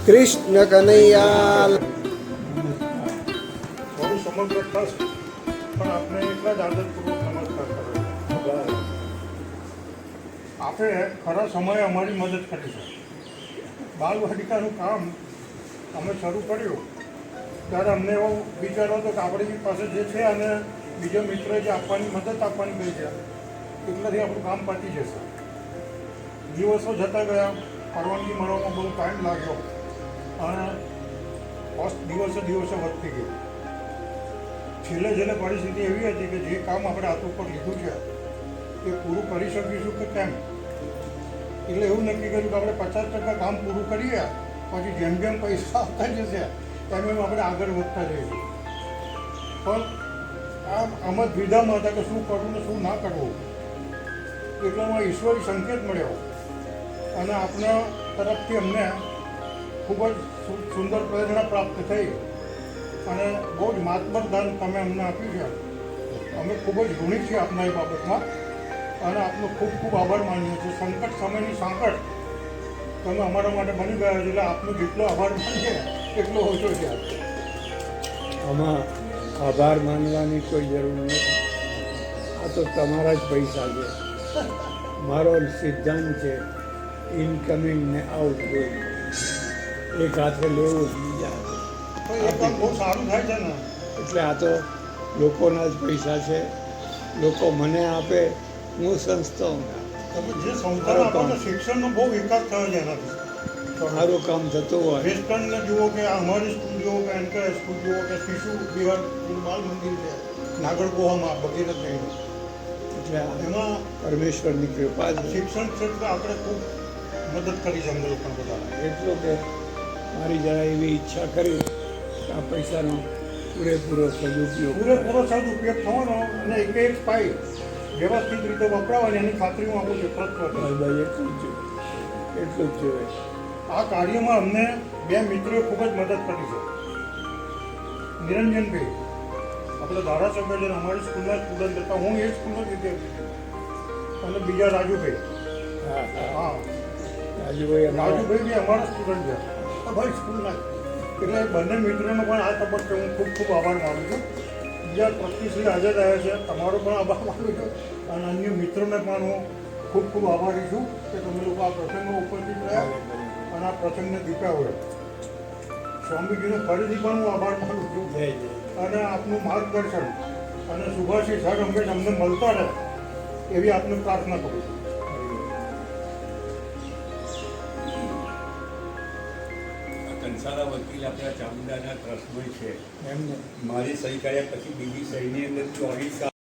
કૃષ્ણ કનૈયા. મારું સમગ્ર ટ્રસ્ટ પણ આપણે એટલા જ આદરપૂર્વક નમસ્કાર કરો. આપણે ખરા સમયે અમારી મદદ કરી છે. બાલવાટિકાનું કામ અમે શરૂ કર્યું ત્યારે અમને એવો વિચાર હતો કે આપણી પાસે જે છે અને બીજા મિત્રોએ જે આપવાની મદદ આપવાની ગઈ છે એટલાથી આપણું કામ પતી જશે. દિવસો જતા ગયા, પરવાનગી મળવામાં બહુ ટાઈમ લાગ્યો અને કોસ્ટ દિવસે વધતી ગઈ. છેલ્લે પરિસ્થિતિ એવી હતી કે જે કામ આપણે હાથ ઉપર લીધું છે એ પૂરું કરી શકીશું કે કેમ, એટલે એવું નક્કી કર્યું કે આપણે 50% કામ પૂરું કરીએ, પછી જેમ જેમ પૈસા આવતા જશે તેમ એમ આપણે આગળ વધતા જઈશું. પણ આમાં દ્વિધામાં હતા કે શું કરવું ને શું ના કરવું. એટલામાં ઈશ્વરી સંકેત મળ્યો અને આપણા તરફથી અમને ખૂબ જ સુંદર પ્રેરણા પ્રાપ્ત થઈ અને બહુ જ માતબર દાન તમે અમને આપ્યું છે. અમે ખૂબ જ ઋણી છીએ આપના એ બાબતમાં અને આપનો ખૂબ ખૂબ આભાર માનીએ છીએ. સંકટ સમયની સાંકળ તમે અમારા માટે બની ગયા છે, એટલે આપનો જેટલો આભાર માનીએ એટલો ઓછો છે. આમાં આભાર માનવાની કોઈ જરૂર નથી. આ તો તમારા જ પૈસા છે. મારો સિદ્ધાંત છે ઇનકમિંગ ને આઉટગોઈંગ, એક હાથે લેવું બીજા એ કામ બહુ સારું થાય છે ને. એટલે આ તો લોકોના જ પૈસા છે. લોકો મને આપે, હું સંસ્થાઓને તમે જે સંસ્થાને આપો છો શિક્ષણનો બહુ વિકાસ થયો છે એનાથી. સારું કામ થતું હોય. વેસ્ટર્નને જુઓ કે અમારી સ્કૂલ જુઓ કે એનકે સ્કૂલ જુઓ કે શિશુ વિહાર બાલ મંદિર છે નાગર ગોવામાં વગેરે થઈને, એટલે એમાં પરમેશ્વરની કૃપા છે. શિક્ષણ ક્ષેત્રે આપણે ખૂબ મદદ કરી છે અમને લોકોને બધા. એટલું કે મારી જરા એવી ઈચ્છા કરી કે આ પૈસાનો પૂરેપૂરો સદુપયોગ થવાનો અને એક પાઈ વ્યવસ્થિત રીતે વપરાવાની એની ખાતરી હું આપું છું. ભાઈ એટલું જ જોઈએ. આ કાર્યમાં અમને બે મિત્રોએ ખૂબ જ મદદ કરી છે. નિરંજનભાઈ આપણે ધારાસભ્ય છે, અમારી સ્કૂલના સ્ટુડન્ટ હતા, હું એ સ્કૂલનો વિદ્યાર્થી, અને બીજા રાજુભાઈ. હા, રાજુભાઈ બી અમારા સ્ટુડન્ટ છે ભાઈ સ્કૂલના. એટલે બંને મિત્રોનો પણ આ તબક્કે હું ખૂબ ખૂબ આભાર માનું છું. બીજા ટ્રસ્ટીશ્રી હાજર રહ્યા છે, તમારો પણ આભાર માનું છું અને અન્ય મિત્રોને પણ હું ખૂબ ખૂબ આભારી છું કે તમે લોકો આ પ્રસંગમાં ઉપસ્થિત રહ્યા અને આ પ્રસંગને દીપ્યા હોય. સ્વામીજીનો ફરીથી પણ હું આભાર માનું છું અને આપનું માર્ગદર્શન અને શુભાશીષ હર હંમેશ અમને મળતા રહે એવી આપને પ્રાર્થના કરું છું. કંસારા વકીલ આપણા ચામુંડાના ટ્રસ્ટમાં છે. એમને મારી સહી કર્યા પછી બીજી સહીની અંદર 24